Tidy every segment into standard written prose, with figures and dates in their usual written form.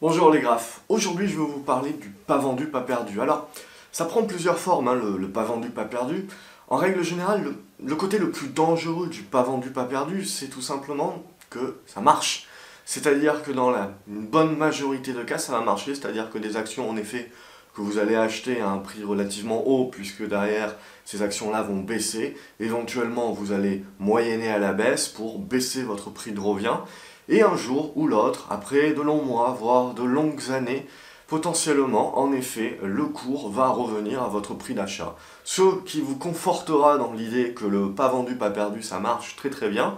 Bonjour les graphes, aujourd'hui je vais vous parler du pas vendu, pas perdu. Alors, ça prend plusieurs formes, le pas vendu, pas perdu. En règle générale, le côté le plus dangereux du pas vendu, pas perdu, c'est tout simplement que ça marche. C'est-à-dire que dans une bonne majorité de cas, ça va marcher, c'est-à-dire que des actions en effet que vous allez acheter à un prix relativement haut, puisque derrière ces actions-là vont baisser, éventuellement vous allez moyenner à la baisse pour baisser votre prix de revient. Et un jour ou l'autre, après de longs mois, voire de longues années, potentiellement, en effet, le cours va revenir à votre prix d'achat. Ce qui vous confortera dans l'idée que le pas vendu, pas perdu, ça marche très très bien,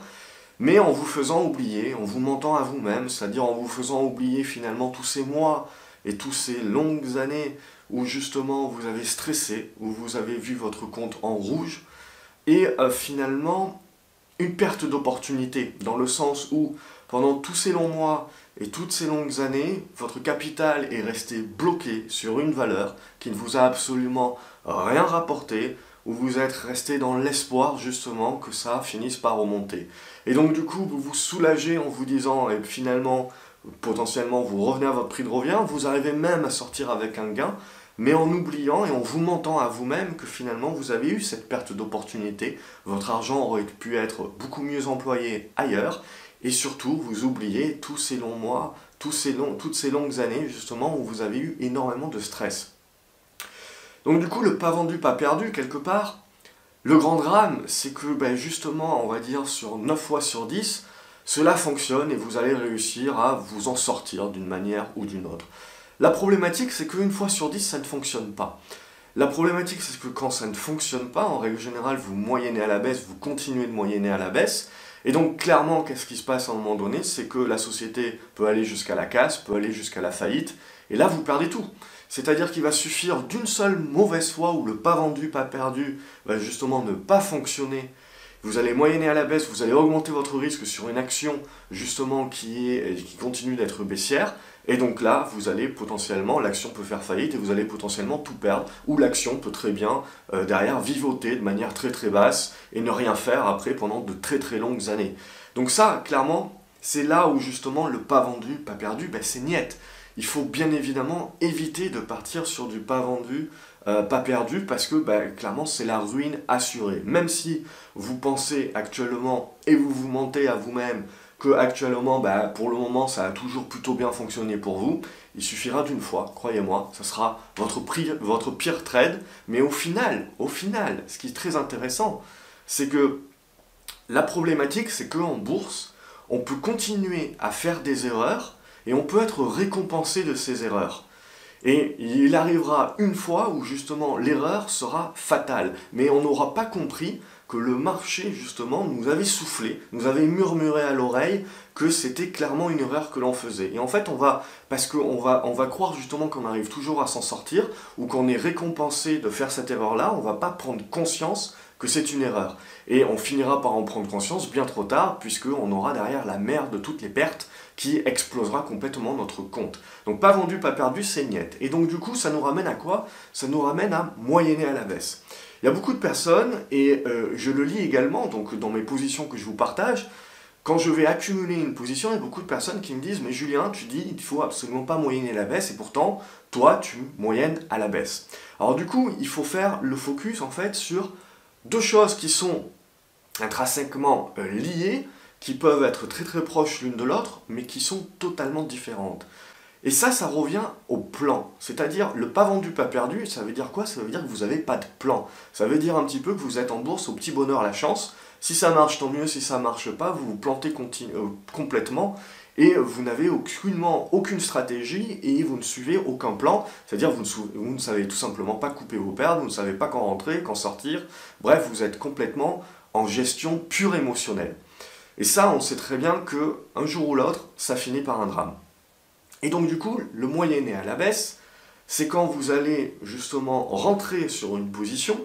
mais en vous faisant oublier, en vous mentant à vous-même, c'est-à-dire en vous faisant oublier finalement tous ces mois et toutes ces longues années où justement vous avez stressé, où vous avez vu votre compte en rouge, et finalement une perte d'opportunité, dans le sens où pendant tous ces longs mois et toutes ces longues années, votre capital est resté bloqué sur une valeur qui ne vous a absolument rien rapporté, où vous êtes resté dans l'espoir justement que ça finisse par remonter. Et donc du coup, vous vous soulagez en vous disant, et finalement, potentiellement, vous revenez à votre prix de revient, vous arrivez même à sortir avec un gain, mais en oubliant et en vous mentant à vous-même que finalement vous avez eu cette perte d'opportunité, votre argent aurait pu être beaucoup mieux employé ailleurs, et surtout vous oubliez tous ces longs mois, toutes ces longues années justement où vous avez eu énormément de stress. Donc du coup, le pas vendu, pas perdu, quelque part, le grand drame, c'est que justement, on va dire sur 9 fois sur 10, cela fonctionne et vous allez réussir à vous en sortir d'une manière ou d'une autre. La problématique, c'est qu'une fois sur 10, ça ne fonctionne pas. La problématique, c'est que quand ça ne fonctionne pas, en règle générale, vous moyennez à la baisse, vous continuez de moyenner à la baisse. Et donc, clairement, qu'est-ce qui se passe à un moment donné? C'est que la société peut aller jusqu'à la casse, peut aller jusqu'à la faillite. Et là, vous perdez tout. C'est-à-dire qu'il va suffire d'une seule mauvaise fois où le pas vendu, pas perdu va justement ne pas fonctionner. Vous allez moyenner à la baisse, vous allez augmenter votre risque sur une action justement qui continue d'être baissière. Et donc là, vous allez potentiellement, l'action peut faire faillite et vous allez potentiellement tout perdre. Ou l'action peut très bien derrière vivoter de manière très très basse et ne rien faire après pendant de très très longues années. Donc ça, clairement, c'est là où justement le pas vendu, pas perdu, c'est niette. Il faut bien évidemment éviter de partir sur du pas vendu, pas perdu, parce que clairement c'est la ruine assurée. Même si vous pensez actuellement, et vous vous mentez à vous-même, que actuellement, pour le moment, ça a toujours plutôt bien fonctionné pour vous, il suffira d'une fois, croyez-moi, ça sera votre pire trade, mais au final, ce qui est très intéressant, c'est que la problématique, c'est qu'en bourse, on peut continuer à faire des erreurs, et on peut être récompensé de ces erreurs. Et il arrivera une fois où justement l'erreur sera fatale. Mais on n'aura pas compris que le marché justement nous avait soufflé, nous avait murmuré à l'oreille que c'était clairement une erreur que l'on faisait. Et en fait, parce qu'on va croire justement qu'on arrive toujours à s'en sortir, ou qu'on est récompensé de faire cette erreur-là, on ne va pas prendre conscience que c'est une erreur. Et on finira par en prendre conscience bien trop tard, puisqu'on aura derrière la mer de toutes les pertes qui explosera complètement notre compte. Donc pas vendu, pas perdu, c'est niet. Et donc du coup, ça nous ramène à quoi? Ça nous ramène à moyenner à la baisse. Il y a beaucoup de personnes, et je le lis également, donc dans mes positions que je vous partage, quand je vais accumuler une position, il y a beaucoup de personnes qui me disent « Mais Julien, tu dis il ne faut absolument pas moyenner à la baisse, et pourtant, toi, tu moyennes à la baisse. » Alors du coup, il faut faire le focus en fait sur deux choses qui sont intrinsèquement liées, qui peuvent être très très proches l'une de l'autre, mais qui sont totalement différentes. Et ça revient au plan. C'est-à-dire, le pas vendu, pas perdu, ça veut dire quoi? Ça veut dire que vous n'avez pas de plan. Ça veut dire un petit peu que vous êtes en bourse au petit bonheur la chance. Si ça marche, tant mieux. Si ça ne marche pas, vous vous plantez complètement. Et vous n'avez aucune stratégie et vous ne suivez aucun plan. C'est-à-dire vous ne savez tout simplement pas couper vos pertes, vous ne savez pas quand rentrer, quand sortir. Bref, vous êtes complètement en gestion pure émotionnelle. Et ça, on sait très bien qu'un jour ou l'autre, ça finit par un drame. Et donc du coup, le moyenner à la baisse, c'est quand vous allez justement rentrer sur une position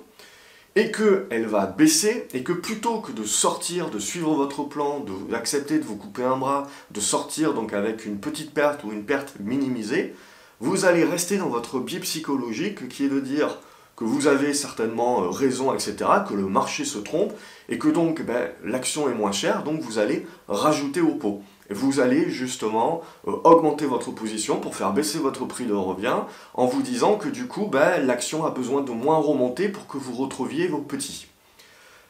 et qu'elle va baisser, et que plutôt que de sortir, de suivre votre plan, d'accepter de vous couper un bras, de sortir donc avec une petite perte ou une perte minimisée, vous allez rester dans votre biais psychologique qui est de dire que vous avez certainement raison, etc., que le marché se trompe, et que donc l'action est moins chère, donc vous allez rajouter au pot. vous allez justement augmenter votre position pour faire baisser votre prix de revient en vous disant que du coup, l'action a besoin de moins remonter pour que vous retrouviez vos petits.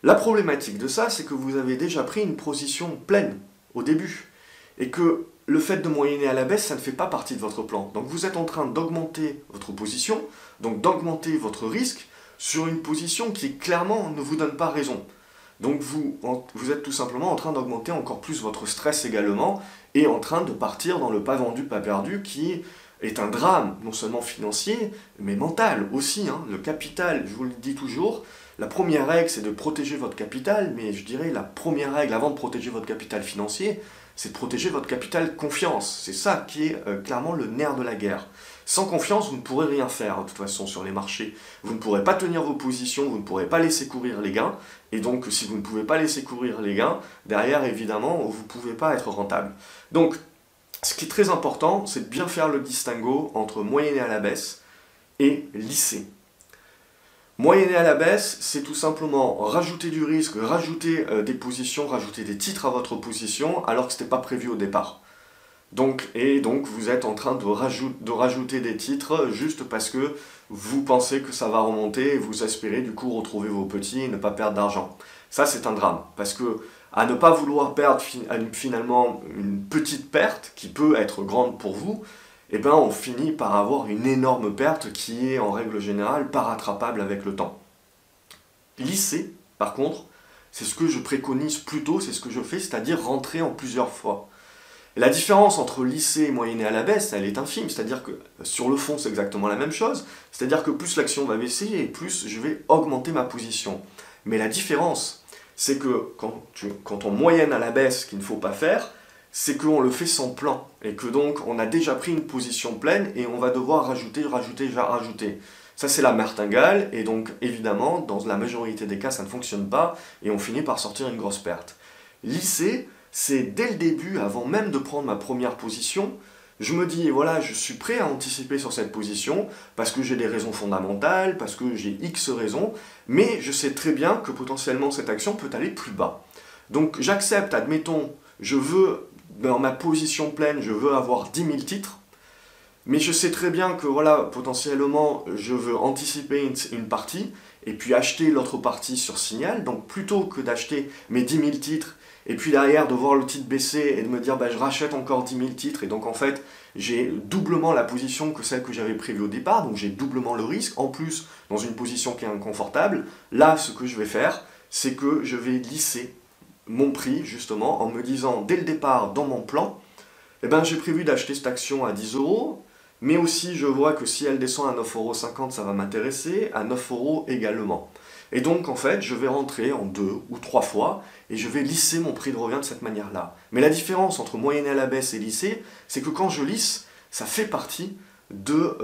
La problématique de ça, c'est que vous avez déjà pris une position pleine au début et que le fait de moyenner à la baisse, ça ne fait pas partie de votre plan. Donc vous êtes en train d'augmenter votre position, donc d'augmenter votre risque sur une position qui clairement ne vous donne pas raison. Donc vous êtes tout simplement en train d'augmenter encore plus votre stress également et en train de partir dans le pas vendu, pas perdu qui est un drame, non seulement financier, mais mental aussi. Le capital, je vous le dis toujours, la première règle c'est de protéger votre capital, mais je dirais la première règle avant de protéger votre capital financier, c'est de protéger votre capital confiance. C'est ça qui est clairement le nerf de la guerre. Sans confiance, vous ne pourrez rien faire de toute façon sur les marchés. Vous ne pourrez pas tenir vos positions, vous ne pourrez pas laisser courir les gains. Et donc, si vous ne pouvez pas laisser courir les gains, derrière, évidemment, vous ne pouvez pas être rentable. Donc, ce qui est très important, c'est de bien faire le distinguo entre moyenner à la baisse et lisser. Moyenner à la baisse, c'est tout simplement rajouter du risque, rajouter des positions, rajouter des titres à votre position, alors que ce n'était pas prévu au départ. Donc vous êtes en train de rajouter des titres juste parce que vous pensez que ça va remonter et vous espérez du coup retrouver vos petits et ne pas perdre d'argent. Ça c'est un drame, parce que à ne pas vouloir perdre finalement une petite perte qui peut être grande pour vous, on finit par avoir une énorme perte qui est en règle générale pas rattrapable avec le temps. Lisser, par contre, c'est ce que je préconise plutôt, c'est ce que je fais, c'est-à-dire rentrer en plusieurs fois. Et la différence entre lisser et moyenner à la baisse, elle est infime, c'est-à-dire que sur le fond c'est exactement la même chose, c'est-à-dire que plus l'action va baisser et plus je vais augmenter ma position. Mais la différence, c'est que quand on moyenne à la baisse, ce qu'il ne faut pas faire, c'est qu'on le fait sans plan, et que donc on a déjà pris une position pleine et on va devoir rajouter. Ça c'est la martingale, et donc évidemment, dans la majorité des cas, ça ne fonctionne pas, et on finit par sortir une grosse perte. Lisser, c'est dès le début, avant même de prendre ma première position, je me dis, voilà, je suis prêt à anticiper sur cette position, parce que j'ai des raisons fondamentales, parce que j'ai X raisons, mais je sais très bien que potentiellement cette action peut aller plus bas. Donc j'accepte, admettons, je veux, dans ma position pleine, je veux avoir 10 000 titres, mais je sais très bien que voilà, potentiellement, je veux anticiper une partie, et puis acheter l'autre partie sur signal, donc plutôt que d'acheter mes 10 000 titres, et puis derrière de voir le titre baisser et de me dire je rachète encore 10 000 titres, et donc en fait j'ai doublement la position que celle que j'avais prévue au départ, donc j'ai doublement le risque, en plus dans une position qui est inconfortable. Là ce que je vais faire, c'est que je vais lisser mon prix justement en me disant dès le départ dans mon plan, j'ai prévu d'acheter cette action à 10 €, mais aussi je vois que si elle descend à 9,50 € ça va m'intéresser, à 9 € également. Et donc en fait je vais rentrer en 2 ou 3 fois et je vais lisser mon prix de revient de cette manière-là. Mais la différence entre moyenner à la baisse et lisser, c'est que quand je lisse, ça fait partie de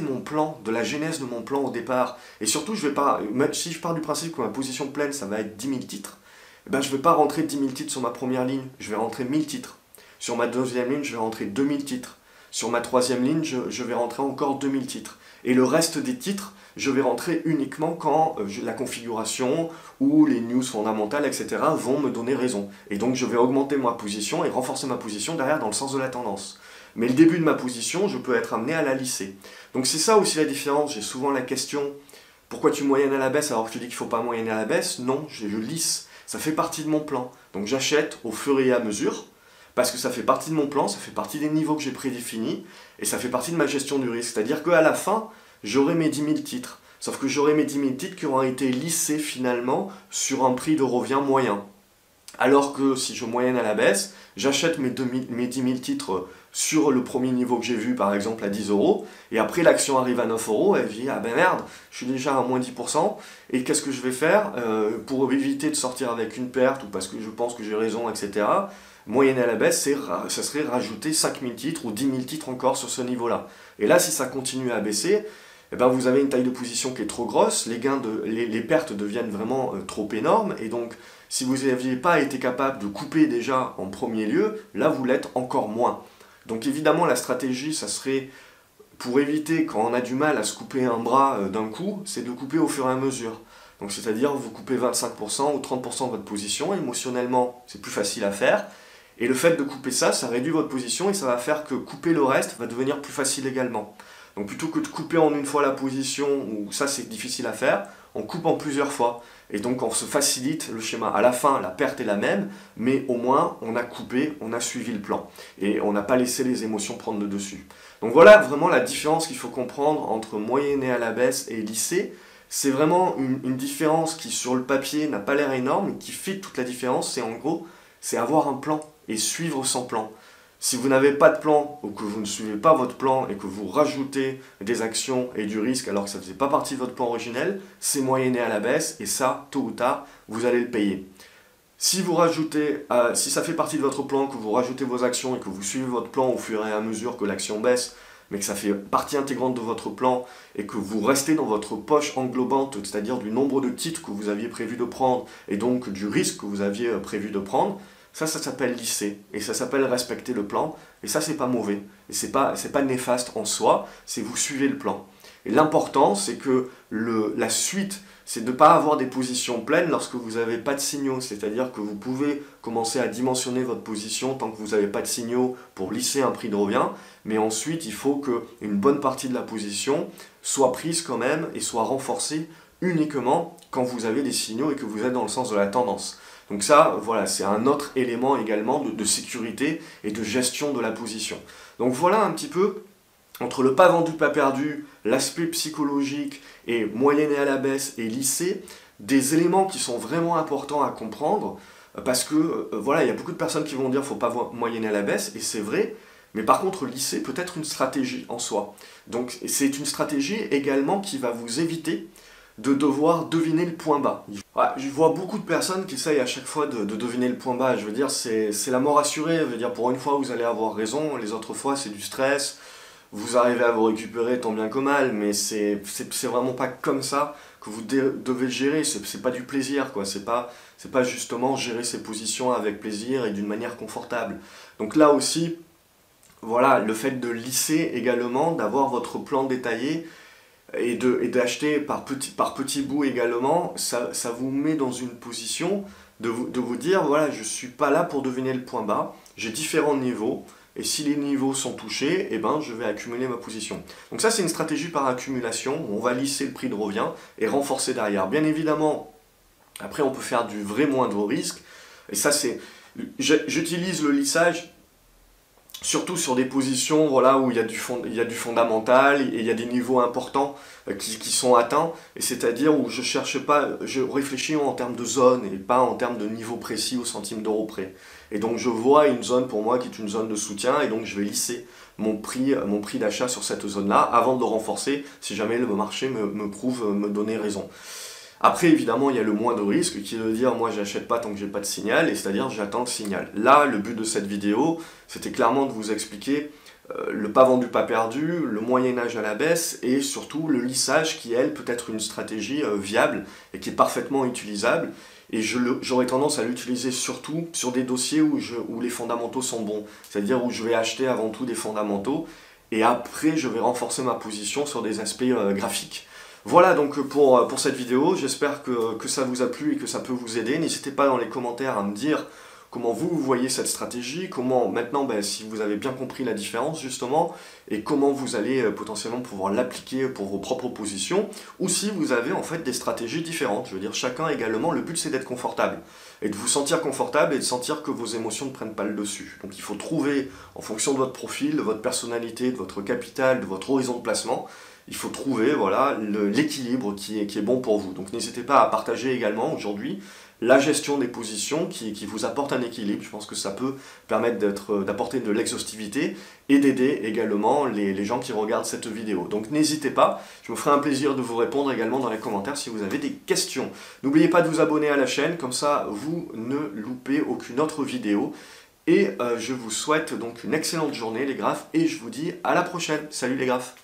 mon plan, de la genèse de mon plan au départ. Et surtout, si je pars du principe que ma position pleine, ça va être 10 000 titres, je ne vais pas rentrer 10 000 titres sur ma première ligne, je vais rentrer 1000 titres. Sur ma deuxième ligne, je vais rentrer 2000 titres. Sur ma troisième ligne, je vais rentrer encore 2000 titres. Et le reste des titres, je vais rentrer uniquement quand la configuration ou les news fondamentales, etc. vont me donner raison. Et donc je vais augmenter ma position et renforcer ma position derrière dans le sens de la tendance. Mais le début de ma position, je peux être amené à la lisser. Donc c'est ça aussi la différence. J'ai souvent la question, pourquoi tu moyennes à la baisse alors que je te dis qu'il ne faut pas moyenner à la baisse? Non, je lisse. Ça fait partie de mon plan. Donc j'achète au fur et à mesure, parce que ça fait partie de mon plan, ça fait partie des niveaux que j'ai prédéfinis, et ça fait partie de ma gestion du risque. C'est-à-dire qu'à la fin, j'aurai mes 10 000 titres. Sauf que j'aurai mes 10 000 titres qui auront été lissés finalement sur un prix de revient moyen. Alors que si je moyenne à la baisse, j'achète mes 10 000 titres sur le premier niveau que j'ai vu, par exemple à 10 €, et après l'action arrive à 9 €, elle dit « Ah ben merde, je suis déjà à moins 10%, et qu'est-ce que je vais faire pour éviter de sortir avec une perte, ou parce que je pense que j'ai raison, etc. » Moyenner à la baisse, ça serait rajouter 5 000 titres ou 10 000 titres encore sur ce niveau-là. Et là, si ça continue à baisser, vous avez une taille de position qui est trop grosse, les pertes deviennent vraiment trop énormes, et donc si vous n'aviez pas été capable de couper déjà en premier lieu, là vous l'êtes encore moins. Donc évidemment la stratégie, ça serait, pour éviter quand on a du mal à se couper un bras d'un coup, c'est de couper au fur et à mesure. Donc c'est-à-dire vous coupez 25% ou 30% de votre position, émotionnellement c'est plus facile à faire, Et le fait de couper ça, ça réduit votre position et ça va faire que couper le reste va devenir plus facile également. Donc plutôt que de couper en une fois la position, où ça c'est difficile à faire, on coupe en plusieurs fois. Et donc on se facilite le schéma. À la fin, la perte est la même, mais au moins on a coupé, on a suivi le plan. Et on n'a pas laissé les émotions prendre le dessus. Donc voilà vraiment la différence qu'il faut comprendre entre moyenner à la baisse et lisser. C'est vraiment une différence qui sur le papier n'a pas l'air énorme, mais qui fait toute la différence. C'est en gros, c'est avoir un plan et suivre son plan. Si vous n'avez pas de plan ou que vous ne suivez pas votre plan et que vous rajoutez des actions et du risque alors que ça ne faisait pas partie de votre plan originel, c'est moyenner à la baisse et ça, tôt ou tard, vous allez le payer. Si vous rajoutez, si ça fait partie de votre plan, que vous rajoutez vos actions et que vous suivez votre plan au fur et à mesure que l'action baisse, mais que ça fait partie intégrante de votre plan et que vous restez dans votre poche englobante, c'est-à-dire du nombre de titres que vous aviez prévu de prendre et donc du risque que vous aviez prévu de prendre, ça s'appelle lisser, et ça s'appelle respecter le plan, et ça c'est pas mauvais, et c'est pas néfaste en soi, c'est vous suivez le plan. Et l'important c'est que la suite, c'est de ne pas avoir des positions pleines lorsque vous n'avez pas de signaux, c'est-à-dire que vous pouvez commencer à dimensionner votre position tant que vous n'avez pas de signaux pour lisser un prix de revient, mais ensuite il faut qu'une bonne partie de la position soit prise quand même et soit renforcée uniquement quand vous avez des signaux et que vous êtes dans le sens de la tendance. Donc ça, voilà, c'est un autre élément également de sécurité et de gestion de la position. Donc voilà un petit peu, entre le pas vendu, pas perdu, l'aspect psychologique et moyenner à la baisse et lisser, des éléments qui sont vraiment importants à comprendre, parce que voilà, il y a beaucoup de personnes qui vont dire qu'il ne faut pas moyenner à la baisse, et c'est vrai, mais par contre lisser peut être une stratégie en soi. Donc c'est une stratégie également qui va vous éviter de devoir deviner le point bas. Ouais, je vois beaucoup de personnes qui essayent à chaque fois de deviner le point bas. Je veux dire, c'est la mort assurée. Je veux dire, pour une fois, vous allez avoir raison. Les autres fois, c'est du stress. Vous arrivez à vous récupérer tant bien que mal, mais c'est vraiment pas comme ça que vous devez le gérer. C'est pas du plaisir, quoi. C'est pas justement gérer ses positions avec plaisir et d'une manière confortable. Donc là aussi, voilà, le fait de lisser également, d'avoir votre plan détaillé, et d'acheter par petits bouts également, ça vous met dans une position de vous dire, voilà, je ne suis pas là pour deviner le point bas, j'ai différents niveaux, et si les niveaux sont touchés, eh ben, je vais accumuler ma position. Donc ça, c'est une stratégie par accumulation, où on va lisser le prix de revient et renforcer derrière. Bien évidemment, après, on peut faire du vrai moindre risque, et ça, c'est... J'utilise le lissage surtout sur des positions voilà, où il y a du fondamental et il y a des niveaux importants qui sont atteints, et c'est-à-dire où je cherche pas, je réfléchis en termes de zone et pas en termes de niveau précis au centime d'euro près. Et donc je vois une zone pour moi qui est une zone de soutien, et donc je vais lisser mon prix d'achat sur cette zone-là avant de le renforcer si jamais le marché me donner raison. Après, évidemment, il y a le moins de risque qui est de dire, moi, j'achète pas tant que j'ai pas de signal, et c'est-à-dire, j'attends le signal. Là, le but de cette vidéo, c'était clairement de vous expliquer le pas vendu, pas perdu, le moyen-âge à la baisse, et surtout le lissage qui, elle, peut être une stratégie viable et qui est parfaitement utilisable. Et j'aurais tendance à l'utiliser surtout sur des dossiers où les fondamentaux sont bons, c'est-à-dire où je vais acheter avant tout des fondamentaux, et après, je vais renforcer ma position sur des aspects graphiques. Voilà donc pour cette vidéo, j'espère que ça vous a plu et que ça peut vous aider. N'hésitez pas dans les commentaires à me dire comment vous voyez cette stratégie, comment maintenant, si vous avez bien compris la différence justement, et comment vous allez potentiellement pouvoir l'appliquer pour vos propres positions, ou si vous avez en fait des stratégies différentes. Je veux dire, chacun également, le but c'est d'être confortable, et de vous sentir confortable et de sentir que vos émotions ne prennent pas le dessus. Donc il faut trouver, en fonction de votre profil, de votre personnalité, de votre capital, de votre horizon de placement, il faut trouver voilà, l'équilibre qui est bon pour vous. Donc n'hésitez pas à partager également aujourd'hui la gestion des positions qui vous apporte un équilibre. Je pense que ça peut permettre d'apporter de l'exhaustivité et d'aider également les gens qui regardent cette vidéo. Donc n'hésitez pas, je me ferai un plaisir de vous répondre également dans les commentaires si vous avez des questions. N'oubliez pas de vous abonner à la chaîne, comme ça vous ne loupez aucune autre vidéo. Et je vous souhaite donc une excellente journée les graphes, et je vous dis à la prochaine. Salut les graphes!